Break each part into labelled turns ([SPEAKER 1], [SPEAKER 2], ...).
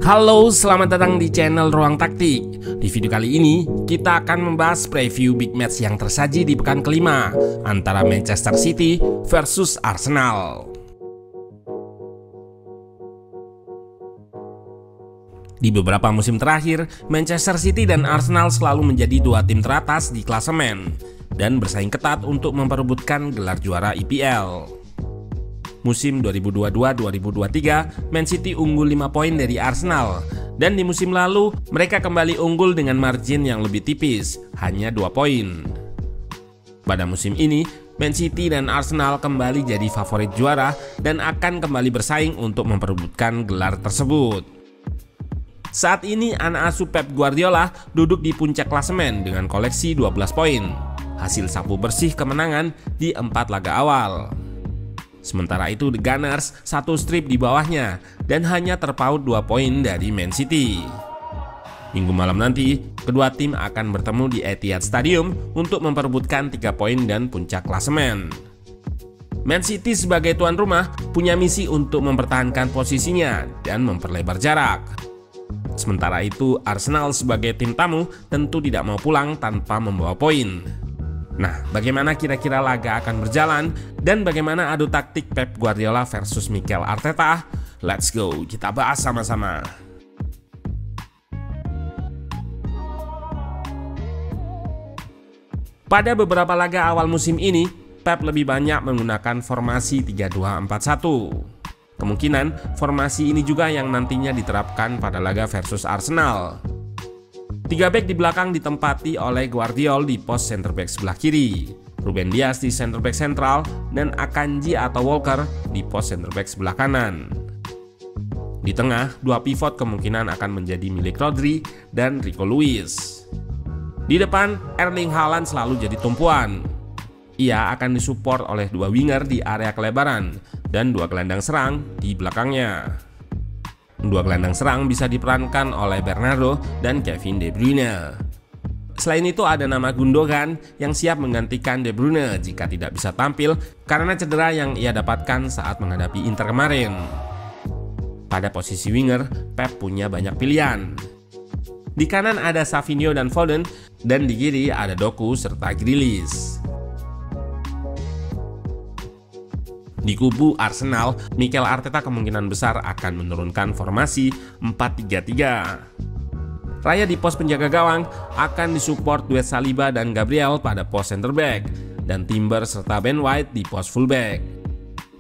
[SPEAKER 1] Halo, selamat datang di channel Ruang Taktik. Di video kali ini, kita akan membahas preview big match yang tersaji di pekan kelima antara Manchester City versus Arsenal. Di beberapa musim terakhir, Manchester City dan Arsenal selalu menjadi dua tim teratas di klasemen dan bersaing ketat untuk memperebutkan gelar juara IPL. Musim 2022-2023, Man City unggul 5 poin dari Arsenal, dan di musim lalu mereka kembali unggul dengan margin yang lebih tipis, hanya 2 poin. Pada musim ini, Man City dan Arsenal kembali jadi favorit juara dan akan kembali bersaing untuk memperebutkan gelar tersebut. Saat ini anak asuh Pep Guardiola duduk di puncak klasemen dengan koleksi 12 poin, hasil sapu bersih kemenangan di 4 laga awal. Sementara itu The Gunners satu strip di bawahnya dan hanya terpaut 2 poin dari Man City. Minggu malam nanti, kedua tim akan bertemu di Etihad Stadium untuk memperebutkan 3 poin dan puncak klasemen. Man City sebagai tuan rumah punya misi untuk mempertahankan posisinya dan memperlebar jarak. Sementara itu, Arsenal sebagai tim tamu tentu tidak mau pulang tanpa membawa poin. Nah, bagaimana kira-kira laga akan berjalan dan bagaimana adu taktik Pep Guardiola versus Mikel Arteta? Let's go, kita bahas sama-sama. Pada beberapa laga awal musim ini, Pep lebih banyak menggunakan formasi 3-2-4-1. Kemungkinan formasi ini juga yang nantinya diterapkan pada laga versus Arsenal. 3 bek di belakang ditempati oleh Guardiola di pos center back sebelah kiri, Ruben Dias di center back sentral, dan Akanji atau Walker di pos center back sebelah kanan. Di tengah, 2 pivot kemungkinan akan menjadi milik Rodri dan Rico Lewis. Di depan, Erling Haaland selalu jadi tumpuan. Ia akan disupport oleh 2 winger di area kelebaran dan 2 gelandang serang di belakangnya. 2 gelandang serang bisa diperankan oleh Bernardo dan Kevin De Bruyne. Selain itu ada nama Gundogan yang siap menggantikan De Bruyne jika tidak bisa tampil karena cedera yang ia dapatkan saat menghadapi Inter kemarin. Pada posisi winger, Pep punya banyak pilihan. Di kanan ada Savinho dan Foden, dan di kiri ada Doku serta Grealish. Di kubu Arsenal, Mikel Arteta kemungkinan besar akan menurunkan formasi 4-3-3. Raya di pos penjaga gawang akan disupport duet Saliba dan Gabriel pada pos center back, dan Timber serta Ben White di pos fullback.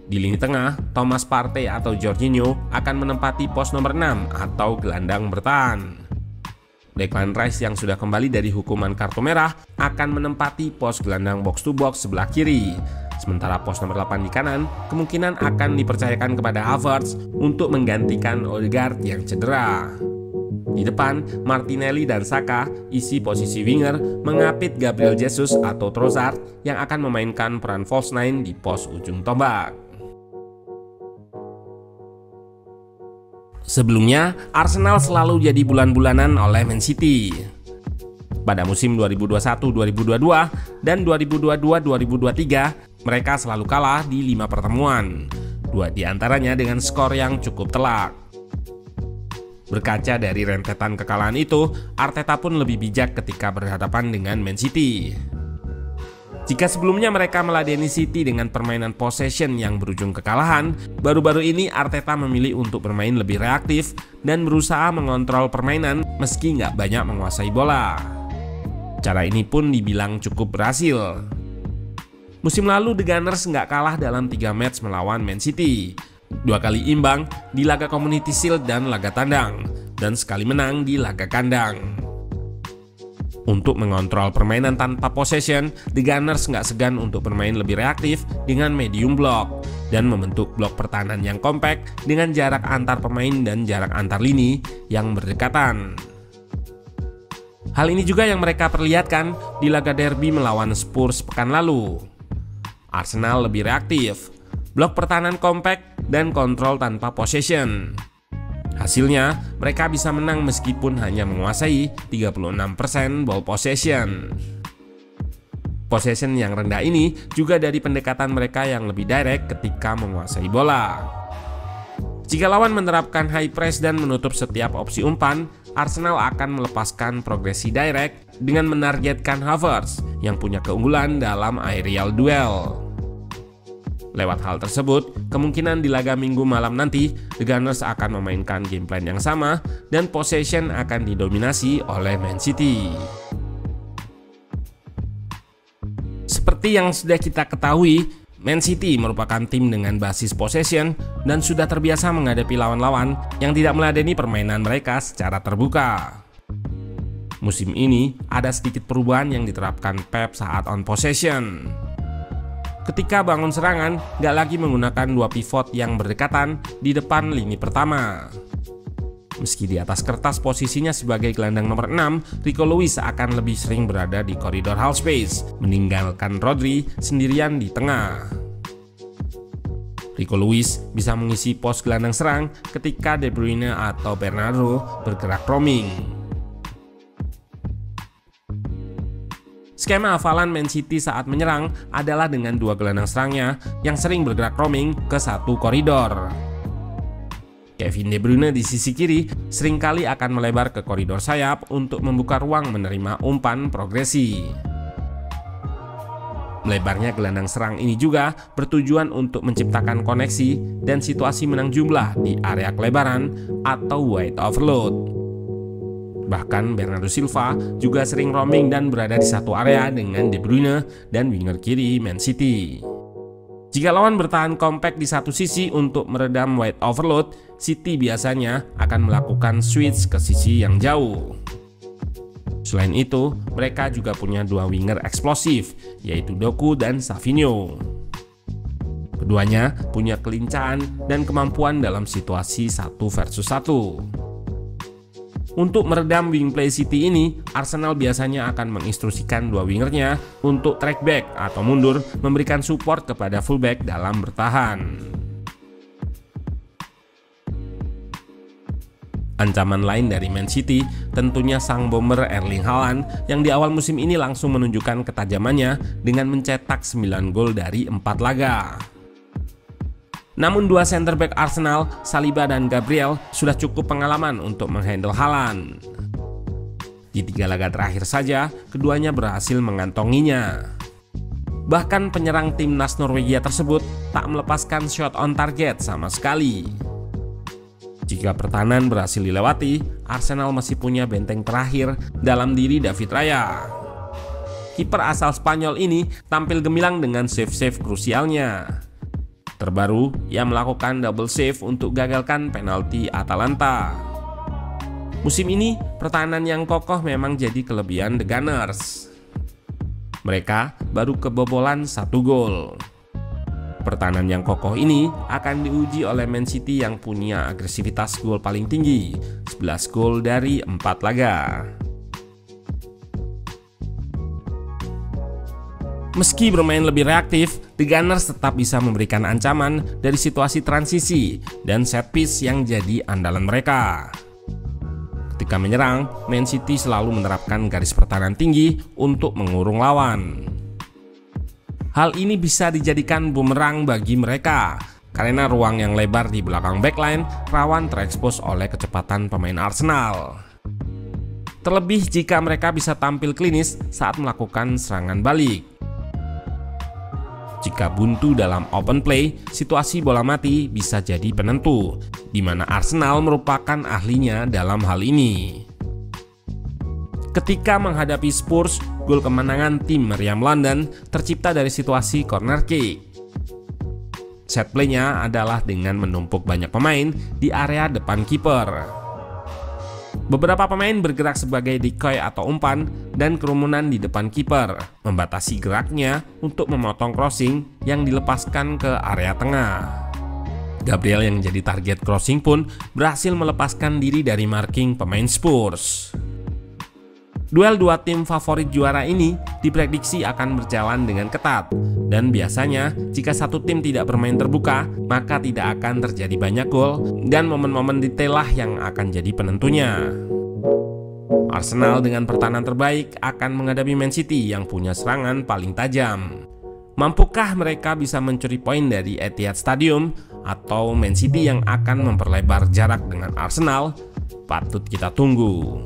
[SPEAKER 1] Di lini tengah, Thomas Partey atau Jorginho akan menempati pos nomor 6 atau gelandang bertahan. Declan Rice yang sudah kembali dari hukuman kartu merah akan menempati pos gelandang box to box sebelah kiri. Sementara pos nomor 8 di kanan kemungkinan akan dipercayakan kepada Havertz untuk menggantikan Odegaard yang cedera. Di depan, Martinelli dan Saka isi posisi winger mengapit Gabriel Jesus atau Trossard yang akan memainkan peran false nine di pos ujung tombak. Sebelumnya, Arsenal selalu jadi bulan-bulanan oleh Man City. Pada musim 2021-2022 dan 2022-2023, mereka selalu kalah di 5 pertemuan, 2 diantaranya dengan skor yang cukup telak. Berkaca dari rentetan kekalahan itu, Arteta pun lebih bijak ketika berhadapan dengan Man City. Jika sebelumnya mereka meladeni City dengan permainan possession yang berujung kekalahan, baru-baru ini Arteta memilih untuk bermain lebih reaktif dan berusaha mengontrol permainan meski nggak banyak menguasai bola. Cara ini pun dibilang cukup berhasil. Musim lalu The Gunners nggak kalah dalam 3 match melawan Man City, 2 kali imbang di laga Community Shield dan laga tandang, dan sekali menang di laga kandang. Untuk mengontrol permainan tanpa possession, The Gunners nggak segan untuk bermain lebih reaktif dengan medium block dan membentuk blok pertahanan yang kompak dengan jarak antar pemain dan jarak antar lini yang berdekatan. Hal ini juga yang mereka perlihatkan di laga derby melawan Spurs pekan lalu. Arsenal lebih reaktif, blok pertahanan kompak dan kontrol tanpa possession. Hasilnya, mereka bisa menang meskipun hanya menguasai 36% ball possession. Possession yang rendah ini juga dari pendekatan mereka yang lebih direct ketika menguasai bola. Jika lawan menerapkan high press dan menutup setiap opsi umpan, Arsenal akan melepaskan progresi direct dengan menargetkan Havertz yang punya keunggulan dalam aerial duel. Lewat hal tersebut, kemungkinan di laga Minggu malam nanti, The Gunners akan memainkan game plan yang sama dan possession akan didominasi oleh Man City. Seperti yang sudah kita ketahui, Man City merupakan tim dengan basis possession dan sudah terbiasa menghadapi lawan-lawan yang tidak meladeni permainan mereka secara terbuka. Musim ini ada sedikit perubahan yang diterapkan Pep saat on possession. Ketika bangun serangan, nggak lagi menggunakan dua pivot yang berdekatan di depan lini pertama. Meski di atas kertas posisinya sebagai gelandang nomor 6, Rico Lewis akan lebih sering berada di koridor half space, meninggalkan Rodri sendirian di tengah. Rico Lewis bisa mengisi pos gelandang serang ketika De Bruyne atau Bernardo bergerak roaming. Skema hafalan Man City saat menyerang adalah dengan dua gelandang serangnya yang sering bergerak roaming ke satu koridor. Kevin De Bruyne di sisi kiri seringkali akan melebar ke koridor sayap untuk membuka ruang menerima umpan progresi. Melebarnya gelandang serang ini juga bertujuan untuk menciptakan koneksi dan situasi menang jumlah di area kelebaran atau wide overload. Bahkan Bernardo Silva juga sering roaming dan berada di satu area dengan De Bruyne dan winger kiri Man City. Jika lawan bertahan kompak di satu sisi untuk meredam wide overload, City biasanya akan melakukan switch ke sisi yang jauh. Selain itu, mereka juga punya dua winger eksplosif, yaitu Doku dan Savinho. Keduanya punya kelincahan dan kemampuan dalam situasi 1 versus 1. Untuk meredam wing play City ini, Arsenal biasanya akan menginstruksikan dua wingernya untuk track back atau mundur, memberikan support kepada fullback dalam bertahan. Ancaman lain dari Man City tentunya sang bomber Erling Haaland yang di awal musim ini langsung menunjukkan ketajamannya dengan mencetak 9 gol dari 4 laga. Namun dua center back Arsenal, Saliba dan Gabriel, sudah cukup pengalaman untuk menghandle Haaland. Di 3 laga terakhir saja, keduanya berhasil mengantonginya. Bahkan penyerang timnas Norwegia tersebut tak melepaskan shot on target sama sekali. Jika pertahanan berhasil dilewati, Arsenal masih punya benteng terakhir dalam diri David Raya. Kiper asal Spanyol ini tampil gemilang dengan save-save krusialnya. Terbaru, ia melakukan double save untuk gagalkan penalti Atalanta. Musim ini, pertahanan yang kokoh memang jadi kelebihan The Gunners. Mereka baru kebobolan 1 gol. Pertahanan yang kokoh ini akan diuji oleh Man City yang punya agresivitas gol paling tinggi, 11 gol dari 4 laga. Meski bermain lebih reaktif, The Gunners tetap bisa memberikan ancaman dari situasi transisi dan set piece yang jadi andalan mereka. Ketika menyerang, Man City selalu menerapkan garis pertahanan tinggi untuk mengurung lawan. Hal ini bisa dijadikan bumerang bagi mereka, karena ruang yang lebar di belakang backline rawan terekspos oleh kecepatan pemain Arsenal. Terlebih jika mereka bisa tampil klinis saat melakukan serangan balik. Jika buntu dalam open play, situasi bola mati bisa jadi penentu, di mana Arsenal merupakan ahlinya dalam hal ini. Ketika menghadapi Spurs, gol kemenangan tim meriam London tercipta dari situasi corner kick. Set play-nya adalah dengan menumpuk banyak pemain di area depan kiper. Beberapa pemain bergerak sebagai decoy atau umpan dan kerumunan di depan kiper, membatasi geraknya untuk memotong crossing yang dilepaskan ke area tengah. Gabriel yang jadi target crossing pun berhasil melepaskan diri dari marking pemain Spurs. Duel dua tim favorit juara ini diprediksi akan berjalan dengan ketat, dan biasanya jika satu tim tidak bermain terbuka, maka tidak akan terjadi banyak gol dan momen-momen detail lah yang akan jadi penentunya. Arsenal dengan pertahanan terbaik akan menghadapi Man City yang punya serangan paling tajam. Mampukah mereka bisa mencuri poin dari Etihad Stadium atau Man City yang akan memperlebar jarak dengan Arsenal? Patut kita tunggu.